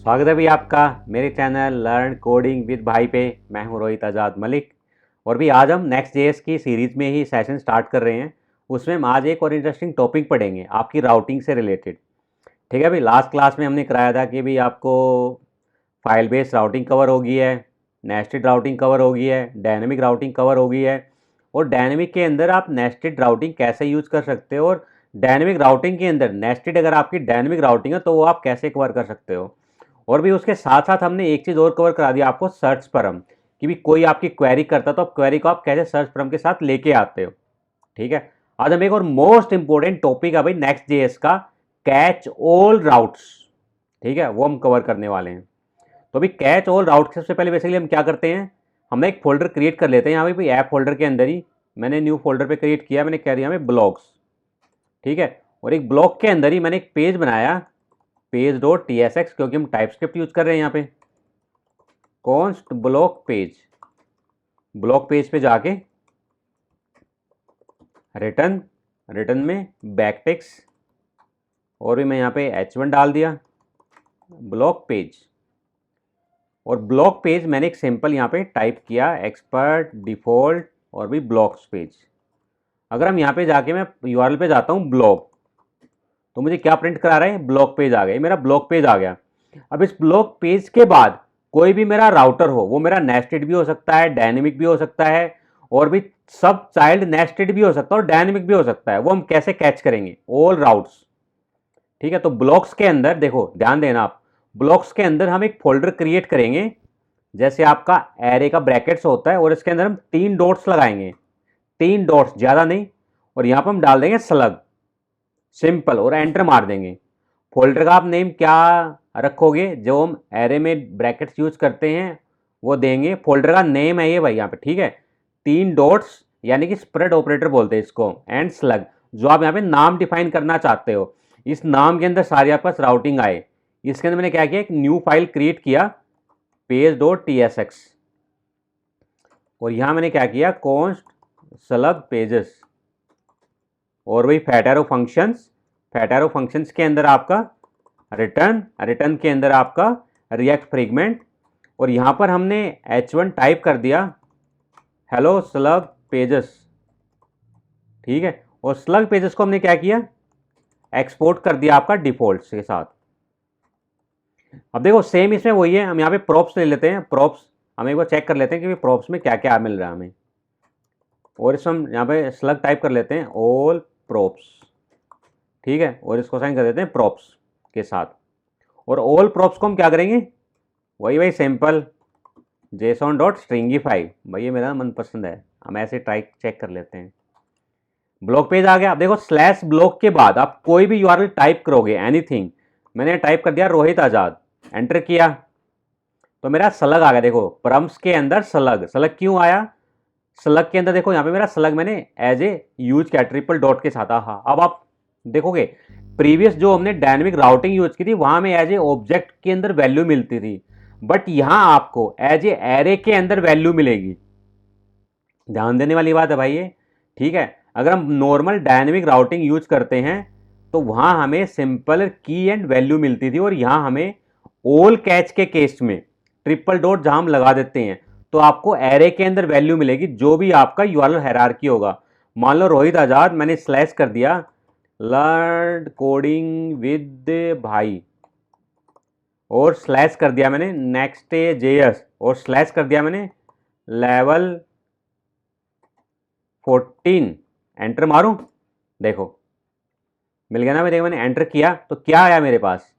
स्वागत है भी आपका मेरे चैनल लर्न कोडिंग विद भाई पे। मैं हूं रोहित आज़ाद मलिक। और भी आज हम नेक्स्ट जेएस की सीरीज़ में ही सेशन स्टार्ट कर रहे हैं। उसमें हम आज एक और इंटरेस्टिंग टॉपिक पढ़ेंगे आपकी राउटिंग से रिलेटेड। ठीक है भाई, लास्ट क्लास में हमने कराया था कि भाई आपको फाइल बेस्ड राउटिंग कवर हो गई है, नेस्टेड राउटिंग कवर हो गई है, डायनेमिक राउटिंग कवर हो गई है। और डायनेमिक के अंदर आप नेस्टेड राउटिंग कैसे यूज़ कर सकते हो, और डायनेमिक राउटिंग के अंदर नेस्टेड अगर आपकी डायनेमिक राउटिंग है तो वो आप कैसे कवर कर सकते हो। और भी उसके साथ साथ हमने एक चीज़ और कवर करा दिया आपको, सर्च परम, कि भी कोई आपकी क्वेरी करता तो आप क्वेरी को आप कैसे सर्च परम के साथ लेके आते हो। ठीक है, आज हम एक और मोस्ट इंपॉर्टेंट टॉपिक है भाई नेक्स्ट जेएस का, कैच ऑल राउट्स। ठीक है, वो हम कवर करने वाले हैं। तो अभी कैच ऑल राउट सबसे पहले बेसिकली हम क्या करते हैं, हमने एक फोल्डर क्रिएट कर लेते हैं। यहाँ पे ऐप फोल्डर के अंदर ही मैंने न्यू फोल्डर पे क्रिएट किया, मैंने कह दिया हमें ब्लॉग्स। ठीक है, और एक ब्लॉग के अंदर ही मैंने एक पेज बनाया, पेज डॉट TSX, क्योंकि हम टाइपस्क्रिप्ट यूज कर रहे हैं यहाँ पे। Const block page, block page पे जाके रिटर्न, रिटर्न में बैकटेक्स, और भी मैं यहाँ पे H1 डाल दिया, ब्लॉक पेज। और ब्लॉक पेज मैंने एक सिंपल यहाँ पे टाइप किया, एक्सपर्ट डिफॉल्ट और भी ब्लॉक्स पेज। अगर हम यहाँ पे जाके मैं URL पे जाता हूँ ब्लॉग, तो मुझे क्या प्रिंट करा रहा है, ब्लॉक पेज आ गया, मेरा ब्लॉक पेज आ गया। अब इस ब्लॉक पेज के बाद कोई भी मेरा राउटर हो, वो मेरा नेस्टेड भी हो सकता है, डायनेमिक भी हो सकता है, और भी सब चाइल्ड नेस्टेड भी हो सकता है और डायनेमिक भी हो सकता है। वो हम कैसे कैच करेंगे, ऑल राउट्स। ठीक है, तो ब्लॉक्स के अंदर देखो, ध्यान देना आप, ब्लॉक्स के अंदर हम एक फोल्डर क्रिएट करेंगे, जैसे आपका एरे का ब्रैकेट्स होता है, और इसके अंदर हम 3 डॉट्स लगाएंगे, 3 डॉट्स, ज़्यादा नहीं। और यहाँ पर हम डाल देंगे स्लग, सिंपल, और एंटर मार देंगे। फोल्डर का आप नेम क्या रखोगे, जो हम एरे में ब्रैकेट्स यूज करते हैं वो देंगे। फोल्डर का नेम है ये भाई यहाँ पे। ठीक है, 3 डॉट्स यानी कि स्प्रेड ऑपरेटर बोलते हैं इसको, एंड स्लग, जो आप यहाँ पे नाम डिफाइन करना चाहते हो। इस नाम के अंदर सारी आपके पास राउटिंग आए। इसके अंदर मैंने क्या किया, एक न्यू फाइल क्रिएट किया, पेज डॉट TSX, और यहाँ मैंने क्या किया, कॉन्स्ट स्लग पेजेस, और वही फैट फंक्शंस, फैट फंक्शंस के अंदर आपका रिटर्न, रिटर्न के अंदर आपका रिएक्ट फ्रेगमेंट, और यहाँ पर हमने H1 टाइप कर दिया, हेलो स्लग पेजेस। ठीक है, और स्लग पेजेस को हमने क्या किया, एक्सपोर्ट कर दिया आपका डिफॉल्ट के साथ। अब देखो सेम इसमें वही है, हम यहाँ पे प्रॉप्स ले लेते हैं, प्रॉप्स हम एक बार चेक कर लेते हैं कि प्रॉप्स में क्या क्या मिल रहा है हमें। और इसमें हम यहाँ पे स्लग टाइप कर लेते हैं, ऑल प्रॉप्स। ठीक है, और इसको साइन कर देते हैं प्रॉप्स के साथ। और ऑल प्रॉप्स को हम क्या करेंगे, वही सिंपल जेसॉन डॉट स्ट्रिंगीफाई, भाई ये मेरा मनपसंद है, हम ऐसे टाइप चेक कर लेते हैं। ब्लॉक पेज आ गया। अब देखो स्लैश ब्लॉक के बाद आप कोई भी URL टाइप करोगे, एनीथिंग, मैंने टाइप कर दिया रोहित आजाद, एंटर किया तो मेरा स्लग आ गया। देखो परम्स के अंदर स्लग, स्लग क्यों आया, स्लग के अंदर देखो यहाँ पे मेरा स्लग मैंने एज ए यूज किया ट्रिपल डॉट के साथ। हाँ, अब आप देखोगे प्रीवियस जो हमने डायनेमिक राउटिंग यूज की थी वहां में एज ए ऑब्जेक्ट के अंदर वैल्यू मिलती थी, बट यहां आपको एज ए एरे के अंदर वैल्यू मिलेगी। ध्यान देने वाली बात है भाई ये। ठीक है, अगर हम नॉर्मल डायनेमिक राउटिंग यूज करते हैं तो वहां हमें सिंपल की एंड वैल्यू मिलती थी, और यहां हमें ऑल कैच के केस में ट्रिपल डॉट जहां हम लगा देते हैं तो आपको एरे के अंदर वैल्यू मिलेगी, जो भी आपका URL हायरार्की होगा। मान लो रोहित आजाद, मैंने स्लैश कर दिया लर्न कोडिंग विद भाई, और स्लैश कर दिया मैंने नेक्स्ट JS, और स्लैश कर दिया मैंने लेवल 14, एंटर मारूं, देखो मिल गया ना। मैंने एंटर किया तो क्या आया मेरे पास,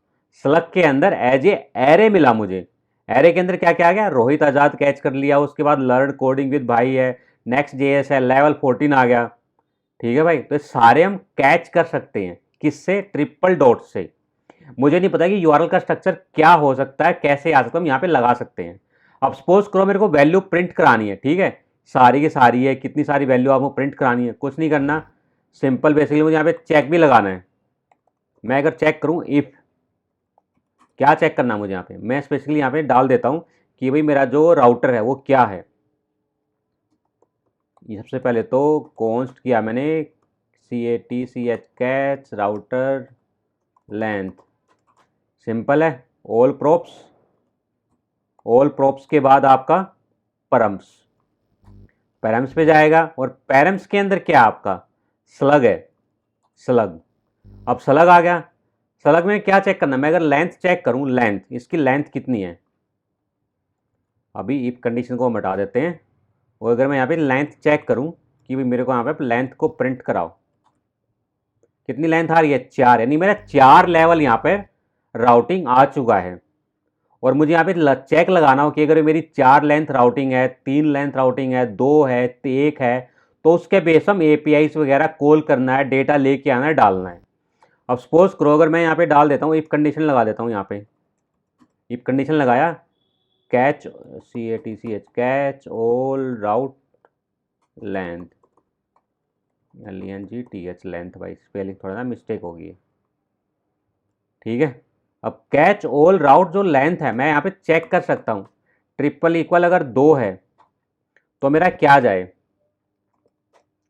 स्लग के अंदर एज ए एरे मिला मुझे। एरे के अंदर क्या क्या आ गया, रोहित आजाद कैच कर लिया, उसके बाद लर्न कोडिंग विद भाई है, नेक्स्ट JS है, लेवल 14 आ गया। ठीक है भाई, तो सारे हम कैच कर सकते हैं, किससे, ट्रिपल डॉट से। मुझे नहीं पता कि URL का स्ट्रक्चर क्या हो सकता है, कैसे आ सकता है, हम यहाँ पे लगा सकते हैं। अब सपोज करो मेरे को वैल्यू प्रिंट करानी है, ठीक है, सारी की सारी है, कितनी सारी वैल्यू आपको प्रिंट करानी है, कुछ नहीं करना, सिंपल बेसिकली मुझे यहाँ पे चेक भी लगाना है। मैं अगर चेक करूँ इफ, क्या चेक करना है मुझे यहाँ पे, मैं स्पेशली यहाँ पे डाल देता हूँ कि भाई मेरा जो राउटर है वो क्या है। सबसे पहले तो कॉन्स्ट किया मैंने CATCH catch router length, simple है, ऑल प्रोप्स, ऑल प्रोप्स के बाद आपका परम्स, पैरम्स पे जाएगा और पैरम्स के अंदर क्या आपका स्लग है, स्लग। अब स्लग आ गया, स्लग में क्या चेक करना, मैं अगर लेंथ चेक करूं, लेंथ, इसकी लेंथ कितनी है, अभी इफ कंडीशन को हम हटा देते हैं और अगर मैं यहाँ पे लेंथ चेक करूं कि भाई मेरे को यहाँ पे लेंथ को प्रिंट कराओ, कितनी लेंथ आ रही है, 4, यानी मेरा 4 लेवल यहाँ पे राउटिंग आ चुका है। और मुझे यहाँ पे चेक लगाना हो कि अगर मेरी 4 लेंथ राउटिंग है, 3 लेंथ राउटिंग है, 2 है, 1 है, तो उसके बेस हम एपीआईस वगैरह कॉल करना है, डेटा लेके आना है, डालना है। अब सपोज करो अगर मैं यहाँ पे डाल देता हूँ, इफ कंडीशन लगा देता हूँ, यहाँ पे इफ कंडीशन लगाया, कैच कैच ऑल राउट लेंथ, LENGTH लेंथ, भाई स्पेलिंग थोड़ा ना मिस्टेक होगी, ठीक है। अब कैच ऑल राउट जो लेंथ है मैं यहाँ पे चेक कर सकता हूँ, ट्रिपल इक्वल अगर 2 है तो मेरा क्या जाए,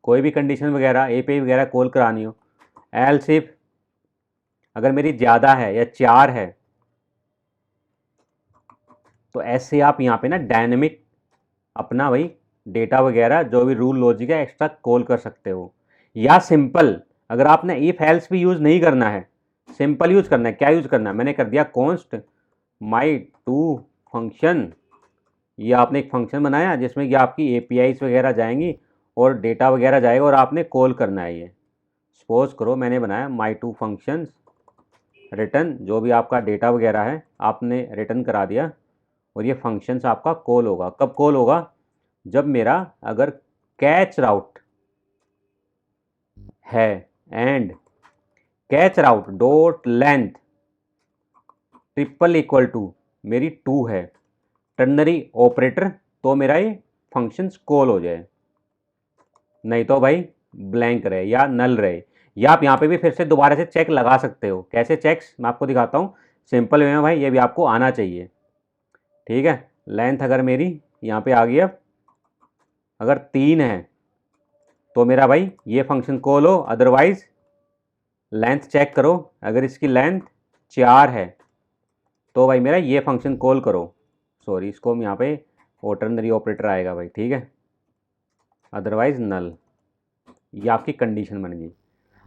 कोई भी कंडीशन वगैरह एपीआई वगैरह कॉल करानी हो, एल्स इफ अगर मेरी ज़्यादा है या 4 है तो ऐसे आप यहाँ पे ना डायनेमिक अपना भाई डेटा वगैरह जो भी रूल लॉजिक है एक्स्ट्रा कॉल कर सकते हो। या सिंपल अगर आपने इफ एल्स भी यूज़ नहीं करना है, सिंपल यूज़ करना है, क्या यूज़ करना है, मैंने कर दिया कॉन्स्ट माई टू फंक्शन, ये आपने एक फंक्शन बनाया जिसमें कि आपकी एपीआईस वगैरह जाएंगी और डेटा वगैरह जाएगा और आपने कॉल करना है। ये सपोज करो मैंने बनाया माई टू फंक्शंस रिटर्न, जो भी आपका डेटा वगैरह है आपने रिटर्न करा दिया और ये फंक्शंस आपका कॉल होगा। कब कॉल होगा, जब मेरा अगर कैच राउट है and catch route dot length triple equal to मेरी 2 है, टर्नरी ऑपरेटर, तो मेरा ये फंक्शंस कॉल हो जाए, नहीं तो भाई ब्लैंक रहे या नल रहे। या आप यहाँ पे भी फिर से दोबारा से चेक लगा सकते हो, कैसे चेक्स मैं आपको दिखाता हूँ सिंपल वे में, भाई ये भी आपको आना चाहिए, ठीक है। लेंथ अगर मेरी यहाँ पे आ गई, अब अगर 3 है तो मेरा भाई ये फंक्शन कॉल हो, अदरवाइज लेंथ चेक करो, अगर इसकी लेंथ 4 है तो भाई मेरा ये फंक्शन कॉल करो, सॉरी इसको हम यहाँ पे ऑटरनरी ऑपरेटर आएगा भाई, ठीक है, अदरवाइज नल। ये आपकी कंडीशन बन गई।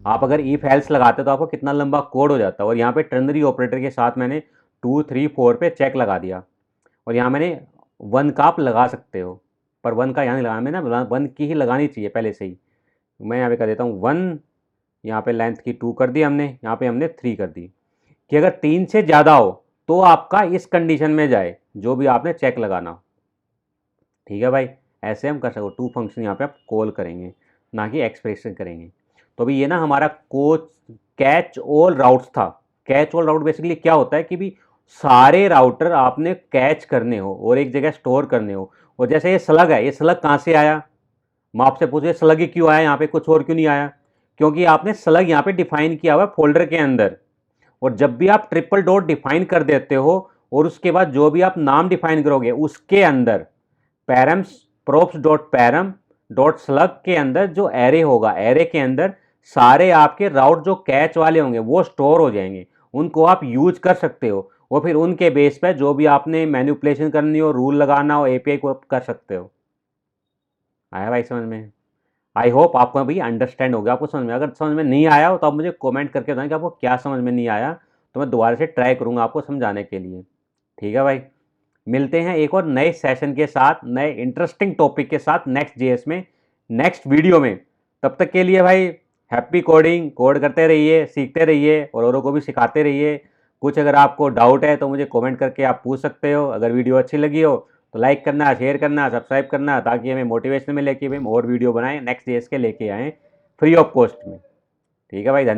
आप अगर इफ एल्स लगाते तो आपको कितना लंबा कोड हो जाता, और यहाँ पे टर्नरी ऑपरेटर के साथ मैंने 2, 3, 4 पे चेक लगा दिया, और यहाँ मैंने 1 का आप लगा सकते हो, पर 1 का यहाँ नहीं लगाना, मैं ना 1 की ही लगानी चाहिए पहले से ही। मैं यहाँ पे कर देता हूँ 1, यहाँ पे लेंथ की 2 कर दी हमने, यहाँ पे हमने 3 कर दी, कि अगर 3 से ज़्यादा हो तो आपका इस कंडीशन में जाए जो भी आपने चेक लगाना हो, ठीक है भाई। ऐसे हम कर सकते, 2 फंक्शन यहाँ पे आप कॉल करेंगे, ना कि एक्सप्रेशन करेंगे। तो अभी ये ना हमारा कैच ऑल राउट्स था। कैच ऑल राउट बेसिकली क्या होता है कि भी सारे राउटर आपने कैच करने हो और एक जगह स्टोर करने हो। और जैसे ये स्लग है, ये स्लग कहाँ से आया, मैं आपसे पूछूँ स्लग ही क्यों आया यहाँ पे, कुछ और क्यों नहीं आया, क्योंकि आपने स्लग यहाँ पे डिफाइन किया हुआ है फोल्डर के अंदर। और जब भी आप ट्रिपल डॉट डिफाइन कर देते हो और उसके बाद जो भी आप नाम डिफाइन करोगे उसके अंदर params props dot param dot slug के अंदर जो एरे होगा, एरे के अंदर सारे आपके राउट जो कैच वाले होंगे वो स्टोर हो जाएंगे, उनको आप यूज कर सकते हो, और फिर उनके बेस पे जो भी आपने मैनिपुलेशन करनी हो, रूल लगाना हो, एपीआई को कर सकते हो। आया भाई समझ में? आई होप आपको भी अंडरस्टैंड हो गया, आपको समझ में। अगर समझ में नहीं आया हो तो आप मुझे कमेंट करके बताएं कि आपको क्या समझ में नहीं आया, तो मैं दोबारा से ट्राई करूँगा आपको समझाने के लिए, ठीक है भाई। मिलते हैं एक और नए सेशन के साथ, नए इंटरेस्टिंग टॉपिक के साथ नेक्स्ट जेएस में, नेक्स्ट वीडियो में। तब तक के लिए भाई हैप्पी कोडिंग, कोड करते रहिए, सीखते रहिए और औरों को भी सिखाते रहिए। कुछ अगर आपको डाउट है तो मुझे कमेंट करके आप पूछ सकते हो। अगर वीडियो अच्छी लगी हो तो लाइक करना, शेयर करना, सब्सक्राइब करना, ताकि हमें मोटिवेशन मिले कि भाई हम और वीडियो बनाएं, नेक्स्ट जेएस के लेके आएँ फ्री ऑफ कॉस्ट में, ठीक है भाई। धन्यवाद।